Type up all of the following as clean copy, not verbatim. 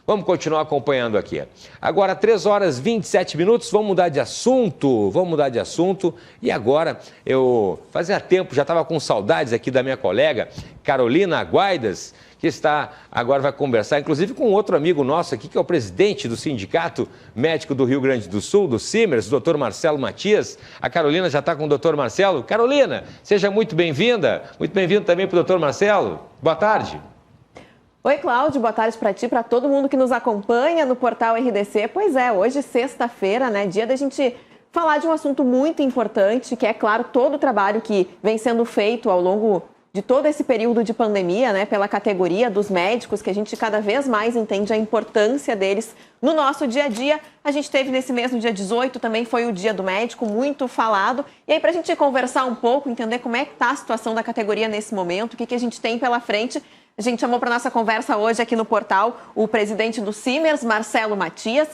Vamos continuar acompanhando aqui. Agora, 3 horas e 27 minutos, vamos mudar de assunto. E agora, fazia tempo, já estava com saudades aqui da minha colega, Carolina Guaidas, que agora vai conversar, inclusive, com outro amigo nosso aqui, que é o presidente do Sindicato Médico do Rio Grande do Sul, do Simers, o doutor Marcelo Matias. A Carolina já está com o doutor Marcelo. Carolina, seja muito bem-vinda. Muito bem-vindo também para o doutor Marcelo. Boa tarde. Oi, Cláudio, boa tarde para ti, para todo mundo que nos acompanha no portal RDC. Pois é, hoje, sexta-feira, né, dia da gente falar de um assunto muito importante, que é, claro, todo o trabalho que vem sendo feito ao longo de todo esse período de pandemia, né, pela categoria dos médicos, que a gente cada vez mais entende a importância deles no nosso dia a dia. A gente teve nesse mês, no dia 18, também foi o Dia do Médico, muito falado. E aí, para a gente conversar um pouco, entender como é que está a situação da categoria nesse momento, o que a gente tem pela frente, a gente chamou para nossa conversa hoje aqui no portal o presidente do Simers, Marcelo Matias.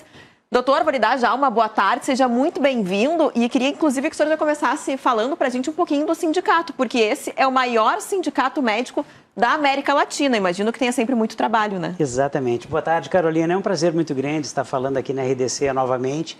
Doutor, vou lhe dar já uma boa tarde, seja muito bem-vindo. E queria, inclusive, que o senhor já começasse falando para a gente um pouquinho do sindicato, porque esse é o maior sindicato médico da América Latina. Imagino que tenha sempre muito trabalho, né? Exatamente. Boa tarde, Carolina. É um prazer muito grande estar falando aqui na RDC novamente.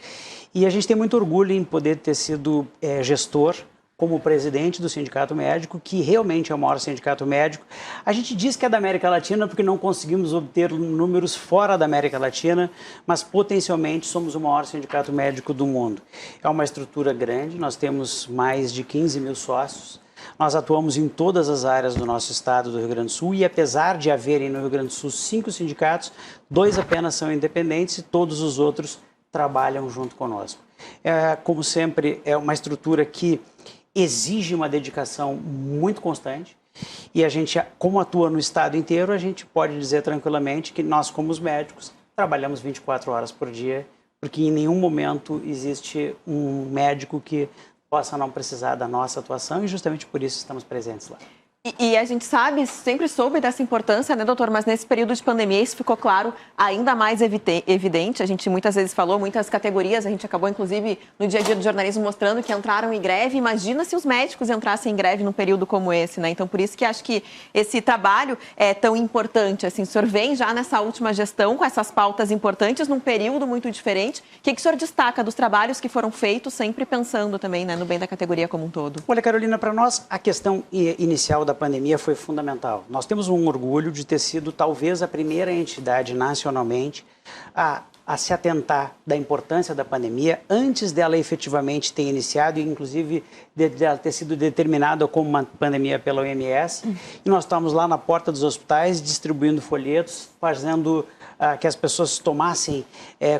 E a gente tem muito orgulho em poder ter sido gestor como presidente do Sindicato Médico, que realmente é o maior sindicato médico. A gente diz que é da América Latina porque não conseguimos obter números fora da América Latina, mas potencialmente somos o maior sindicato médico do mundo. É uma estrutura grande, nós temos mais de 15 mil sócios, nós atuamos em todas as áreas do nosso estado do Rio Grande do Sul e apesar de haverem no Rio Grande do Sul 5 sindicatos, 2 apenas são independentes e todos os outros trabalham junto conosco. Como sempre, é uma estrutura que exige uma dedicação muito constante e a gente, como atua no estado inteiro, a gente pode dizer tranquilamente que nós, como os médicos, trabalhamos 24 horas por dia, porque em nenhum momento existe um médico que possa não precisar da nossa atuação e justamente por isso estamos presentes lá. E a gente sabe, sempre soube dessa importância, né, doutor? Mas nesse período de pandemia isso ficou claro, ainda mais evidente. A gente muitas vezes falou, muitas categorias, a gente acabou inclusive no dia a dia do jornalismo mostrando que entraram em greve. Imagina se os médicos entrassem em greve num período como esse, né? Então por isso que acho que esse trabalho é tão importante. Assim, o senhor vem já nessa última gestão com essas pautas importantes num período muito diferente. O que o senhor destaca dos trabalhos que foram feitos, sempre pensando também, né, no bem da categoria como um todo? Olha, Carolina, para nós a questão inicial da pandemia foi fundamental. Nós temos um orgulho de ter sido talvez a primeira entidade nacionalmente a se atentar da importância da pandemia antes dela efetivamente ter iniciado e inclusive dela ter sido determinada como uma pandemia pela OMS. E nós estávamos lá na porta dos hospitais distribuindo folhetos, fazendo que as pessoas tomassem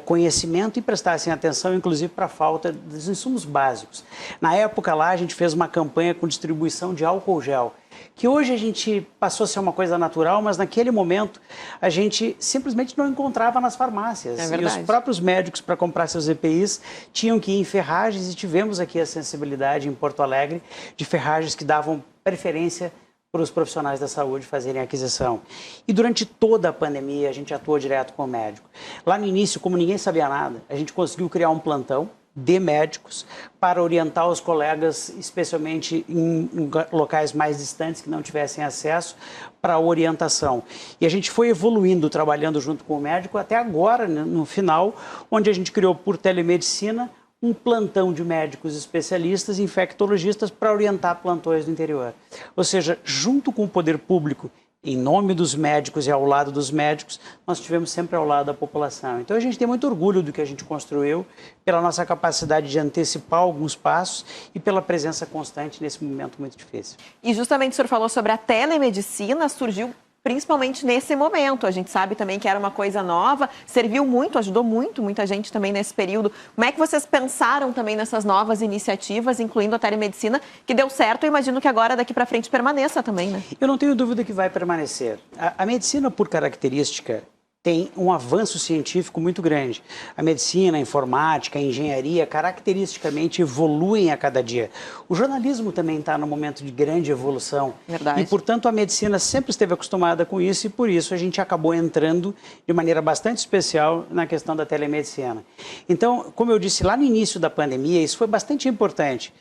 conhecimento e prestassem atenção, inclusive para a falta dos insumos básicos. Na época lá a gente fez uma campanha com distribuição de álcool gel, que hoje a gente passou a ser uma coisa natural, mas naquele momento a gente simplesmente não encontrava nas farmácias. É verdade. E os próprios médicos, para comprar seus EPIs, tinham que ir em ferragens e tivemos aqui a sensibilidade em Porto Alegre de ferragens que davam preferência para os profissionais da saúde fazerem a aquisição. E durante toda a pandemia a gente atuou direto com o médico. Lá no início, como ninguém sabia nada, a gente conseguiu criar um plantão de médicos para orientar os colegas, especialmente em locais mais distantes que não tivessem acesso, para orientação. E a gente foi evoluindo, trabalhando junto com o médico, até agora, no final, onde a gente criou por telemedicina um plantão de médicos especialistas, infectologistas, para orientar plantões do interior. Ou seja, junto com o poder público, em nome dos médicos e ao lado dos médicos, nós estivemos sempre ao lado da população. Então a gente tem muito orgulho do que a gente construiu, pela nossa capacidade de antecipar alguns passos e pela presença constante nesse momento muito difícil. E justamente o senhor falou sobre a telemedicina, surgiu principalmente nesse momento. A gente sabe também que era uma coisa nova, serviu muito, ajudou muito, muita gente também nesse período. Como é que vocês pensaram também nessas novas iniciativas, incluindo a telemedicina, que deu certo? Eu imagino que agora, daqui para frente, permaneça também, né? Eu não tenho dúvida que vai permanecer. A medicina, por característica, tem um avanço científico muito grande. A medicina, a informática, a engenharia, caracteristicamente evoluem a cada dia. O jornalismo também está num momento de grande evolução. Verdade. E, portanto, a medicina sempre esteve acostumada com isso e, por isso, a gente acabou entrando de maneira bastante especial na questão da telemedicina. Então, como eu disse lá no início da pandemia, isso foi bastante importante.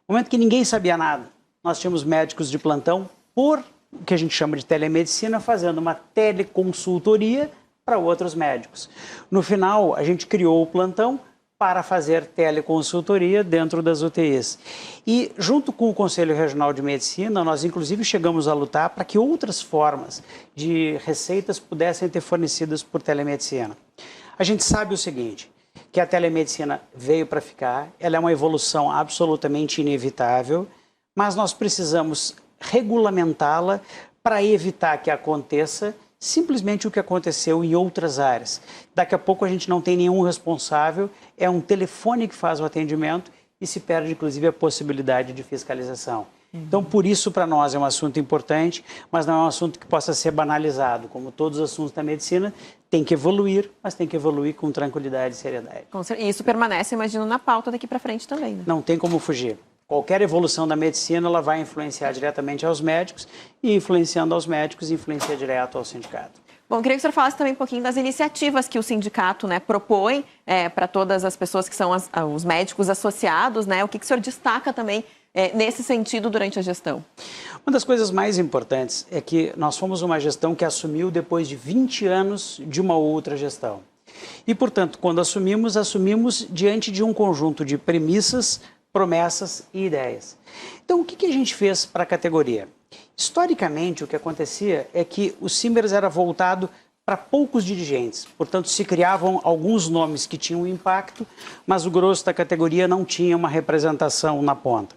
No momento que ninguém sabia nada, nós tínhamos médicos de plantão por o que a gente chama de telemedicina, fazendo uma teleconsultoria para outros médicos. No final, a gente criou o plantão para fazer teleconsultoria dentro das UTIs. E, junto com o Conselho Regional de Medicina, nós inclusive chegamos a lutar para que outras formas de receitas pudessem ter fornecidas por telemedicina. A gente sabe o seguinte, que a telemedicina veio para ficar, ela é uma evolução absolutamente inevitável, mas nós precisamos regulamentá-la para evitar que aconteça simplesmente o que aconteceu em outras áreas. Daqui a pouco a gente não tem nenhum responsável, é um telefone que faz o atendimento e se perde, inclusive, a possibilidade de fiscalização. Então, por isso, para nós é um assunto importante, mas não é um assunto que possa ser banalizado. Como todos os assuntos da medicina, tem que evoluir, mas tem que evoluir com tranquilidade e seriedade. E isso permanece, imagino, na pauta daqui para frente também, né? Não tem como fugir. Qualquer evolução da medicina, ela vai influenciar diretamente aos médicos e, influenciando aos médicos, influencia direto ao sindicato. Bom, queria que o senhor falasse também um pouquinho das iniciativas que o sindicato, né, propõe para todas as pessoas que são os médicos associados, né? O que o senhor destaca também nesse sentido durante a gestão? Uma das coisas mais importantes é que nós fomos uma gestão que assumiu depois de 20 anos de uma outra gestão. E, portanto, quando assumimos diante de um conjunto de premissas, promessas e ideias. Então, o que a gente fez para a categoria? Historicamente, o que acontecia é que o Simers era voltado para poucos dirigentes, portanto, se criavam alguns nomes que tinham impacto, mas o grosso da categoria não tinha uma representação na ponta.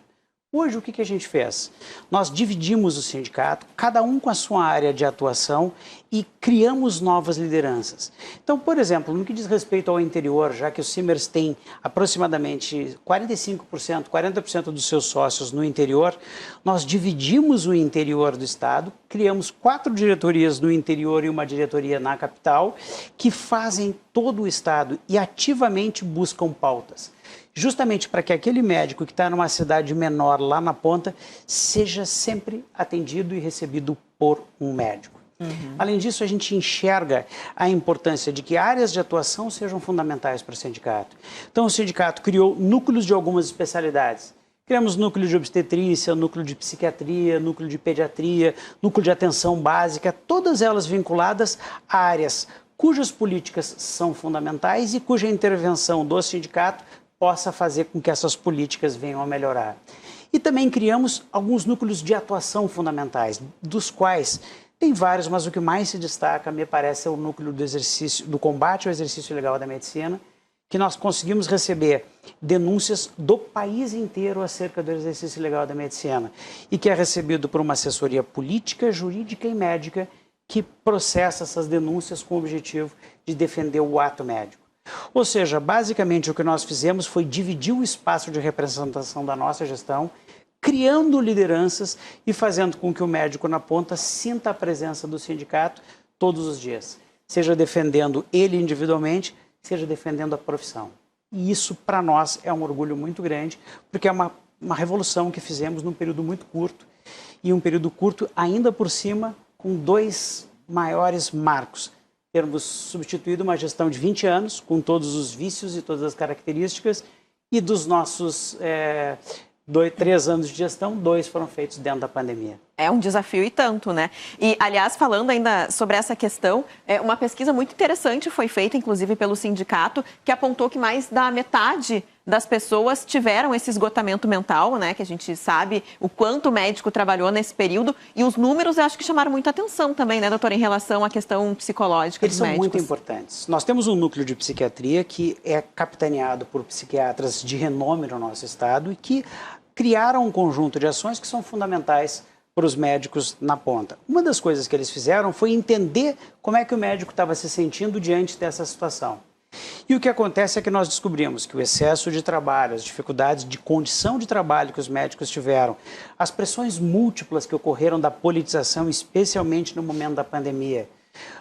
Hoje, o que a gente fez? Nós dividimos o sindicato, cada um com a sua área de atuação e criamos novas lideranças. Então, por exemplo, no que diz respeito ao interior, já que o Simers tem aproximadamente 45%, 40% dos seus sócios no interior, nós dividimos o interior do estado, criamos 4 diretorias no interior e uma diretoria na capital, que fazem todo o estado e ativamente buscam pautas. Justamente para que aquele médico que está numa cidade menor lá na ponta seja sempre atendido e recebido por um médico. Além disso, a gente enxerga a importância de que áreas de atuação sejam fundamentais para o sindicato. Então, o sindicato criou núcleos de algumas especialidades. Criamos núcleo de obstetrícia, núcleo de psiquiatria, núcleo de pediatria, núcleo de atenção básica, todas elas vinculadas a áreas cujas políticas são fundamentais e cuja intervenção do sindicato possa fazer com que essas políticas venham a melhorar. E também criamos alguns núcleos de atuação fundamentais, dos quais tem vários, mas o que mais se destaca, me parece, é o núcleo do combate ao exercício ilegal da medicina, que nós conseguimos receber denúncias do país inteiro acerca do exercício ilegal da medicina e que é recebido por uma assessoria política, jurídica e médica que processa essas denúncias com o objetivo de defender o ato médico. Ou seja, basicamente o que nós fizemos foi dividir o espaço de representação da nossa gestão, criando lideranças e fazendo com que o médico na ponta sinta a presença do sindicato todos os dias, seja defendendo ele individualmente, seja defendendo a profissão. E isso, para nós, é um orgulho muito grande, porque é uma revolução que fizemos num período muito curto, e um período curto ainda por cima com 2 maiores marcos. Termos substituído uma gestão de 20 anos, com todos os vícios e todas as características, e dos nossos 3 anos de gestão, 2 foram feitos dentro da pandemia. É um desafio e tanto, né? E, aliás, falando ainda sobre essa questão, uma pesquisa muito interessante foi feita, inclusive pelo sindicato, que apontou que mais da metade das pessoas tiveram esse esgotamento mental, né? Que a gente sabe o quanto o médico trabalhou nesse período. E os números, eu acho que chamaram muita atenção também, né, doutora, em relação à questão psicológica dos médicos. Eles são muito importantes. Nós temos um núcleo de psiquiatria que é capitaneado por psiquiatras de renome no nosso estado e que criaram um conjunto de ações que são fundamentais para os médicos na ponta. Uma das coisas que eles fizeram foi entender como é que o médico estava se sentindo diante dessa situação. E o que acontece é que nós descobrimos que o excesso de trabalho, as dificuldades de condição de trabalho que os médicos tiveram, as pressões múltiplas que ocorreram da politização, especialmente no momento da pandemia,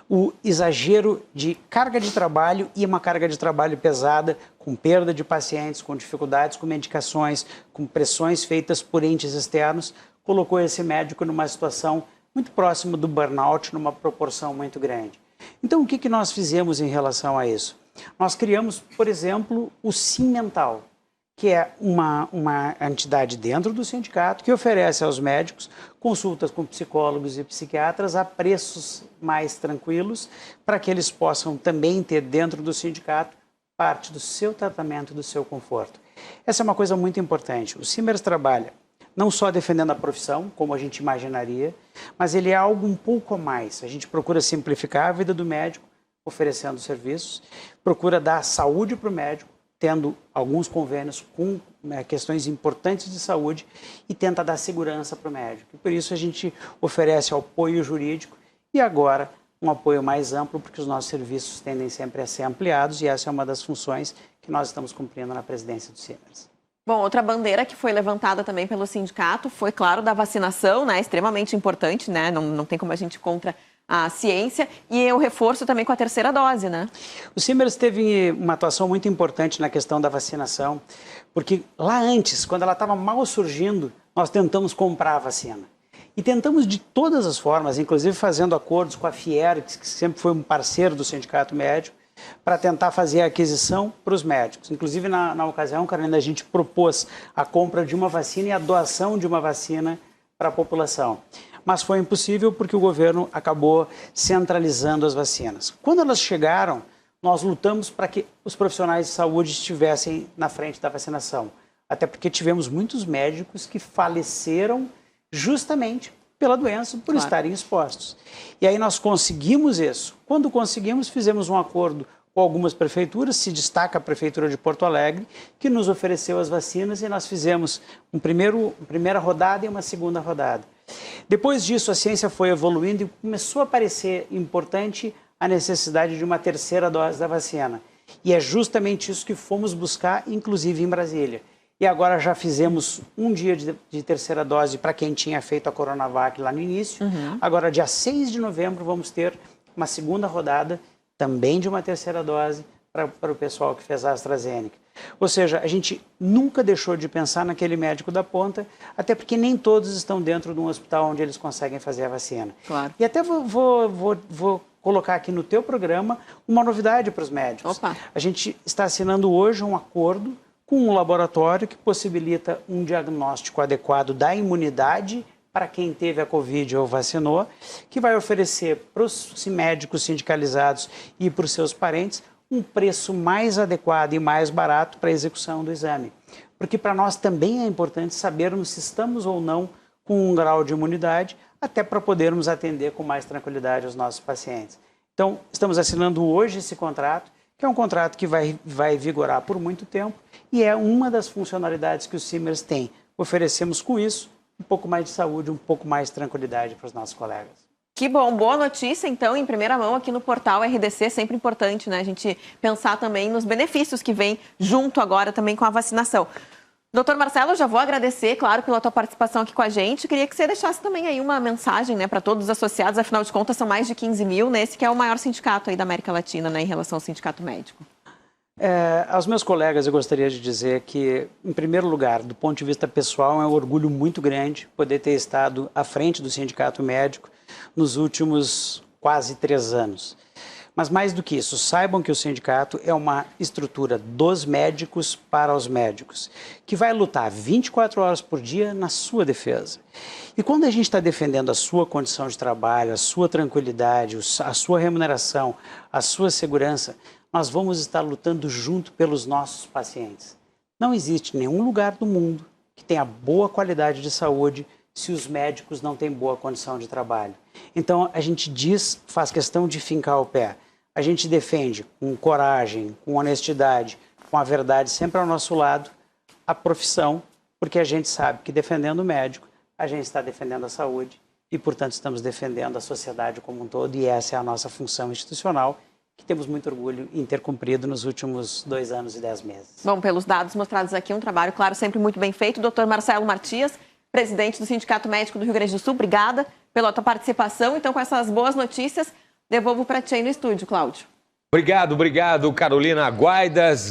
o exagero de carga de trabalho e uma carga de trabalho pesada, com perda de pacientes, com dificuldades com medicações, com pressões feitas por entes externos, colocou esse médico numa situação muito próxima do burnout, numa proporção muito grande. Então, o que nós fizemos em relação a isso? Nós criamos, por exemplo, o Sim Mental, que é uma entidade dentro do sindicato que oferece aos médicos consultas com psicólogos e psiquiatras a preços mais tranquilos, para que eles possam também ter dentro do sindicato parte do seu tratamento, do seu conforto. Essa é uma coisa muito importante. O Simers trabalha não só defendendo a profissão, como a gente imaginaria, mas ele é algo um pouco a mais. A gente procura simplificar a vida do médico, oferecendo serviços, procura dar saúde para o médico, tendo alguns convênios com questões importantes de saúde, e tenta dar segurança para o médico. E por isso a gente oferece apoio jurídico e agora um apoio mais amplo, porque os nossos serviços tendem sempre a ser ampliados, e essa é uma das funções que nós estamos cumprindo na presidência do Simers. Bom, outra bandeira que foi levantada também pelo sindicato foi, claro, da vacinação, né? Extremamente importante, né? Não tem como a gente ir contra a ciência, e o reforço também com a terceira dose, né? O Simers teve uma atuação muito importante na questão da vacinação, porque lá antes, quando ela estava mal surgindo, nós tentamos comprar a vacina. E tentamos de todas as formas, inclusive fazendo acordos com a Fiergs, que sempre foi um parceiro do Sindicato Médico, para tentar fazer a aquisição para os médicos. Inclusive, na ocasião, Carolina, a gente propôs a compra de uma vacina e a doação de uma vacina para a população. Mas foi impossível porque o governo acabou centralizando as vacinas. Quando elas chegaram, nós lutamos para que os profissionais de saúde estivessem na frente da vacinação. Até porque tivemos muitos médicos que faleceram justamente pela doença, por estarem expostos. E aí nós conseguimos isso. Quando conseguimos, fizemos um acordo com algumas prefeituras, se destaca a Prefeitura de Porto Alegre, que nos ofereceu as vacinas, e nós fizemos uma primeira rodada e uma segunda rodada. Depois disso, a ciência foi evoluindo e começou a parecer importante a necessidade de uma terceira dose da vacina. E é justamente isso que fomos buscar, inclusive em Brasília. E agora já fizemos um dia de terceira dose para quem tinha feito a Coronavac lá no início. Agora, dia 6 de novembro, vamos ter uma segunda rodada, também de uma terceira dose, para o pessoal que fez a AstraZeneca. Ou seja, a gente nunca deixou de pensar naquele médico da ponta, até porque nem todos estão dentro de um hospital onde eles conseguem fazer a vacina. Claro. E até vou colocar aqui no teu programa uma novidade para os médicos. Opa. A gente está assinando hoje um acordo com um laboratório que possibilita um diagnóstico adequado da imunidade para quem teve a Covid ou vacinou, que vai oferecer para os médicos sindicalizados e para os seus parentes um preço mais adequado e mais barato para a execução do exame. Porque para nós também é importante sabermos se estamos ou não com um grau de imunidade, até para podermos atender com mais tranquilidade os nossos pacientes. Então, estamos assinando hoje esse contrato, que é um contrato que vai vigorar por muito tempo, e é uma das funcionalidades que o Simers tem. Oferecemos com isso um pouco mais de saúde, um pouco mais de tranquilidade para os nossos colegas. Que bom, boa notícia, então, em primeira mão aqui no portal RDC, sempre importante, né? A gente pensar também nos benefícios que vem junto agora também com a vacinação. Doutor Marcelo, já vou agradecer, claro, pela tua participação aqui com a gente. Queria que você deixasse também aí uma mensagem, né, para todos os associados, afinal de contas são mais de 15 mil, nesse que é o maior sindicato aí da América Latina, né, em relação ao sindicato médico. Aos meus colegas eu gostaria de dizer que, em primeiro lugar, do ponto de vista pessoal, é um orgulho muito grande poder ter estado à frente do sindicato médico nos últimos quase 3 anos. Mas mais do que isso, saibam que o sindicato é uma estrutura dos médicos para os médicos, que vai lutar 24 horas por dia na sua defesa. E quando a gente está defendendo a sua condição de trabalho, a sua tranquilidade, a sua remuneração, a sua segurança, nós vamos estar lutando junto pelos nossos pacientes. Não existe nenhum lugar do mundo que tenha boa qualidade de saúde se os médicos não têm boa condição de trabalho. Então, a gente faz questão de fincar o pé. A gente defende com coragem, com honestidade, com a verdade sempre ao nosso lado, a profissão, porque a gente sabe que defendendo o médico, a gente está defendendo a saúde e, portanto, estamos defendendo a sociedade como um todo, e essa é a nossa função institucional, que temos muito orgulho em ter cumprido nos últimos 2 anos e 10 meses. Bom, pelos dados mostrados aqui, um trabalho, claro, sempre muito bem feito. Doutor Marcelo Matias, presidente do Sindicato Médico do Rio Grande do Sul, obrigada pela tua participação. Então, com essas boas notícias, devolvo para ti aí no estúdio, Cláudio. Obrigado, Carolina Guaidas.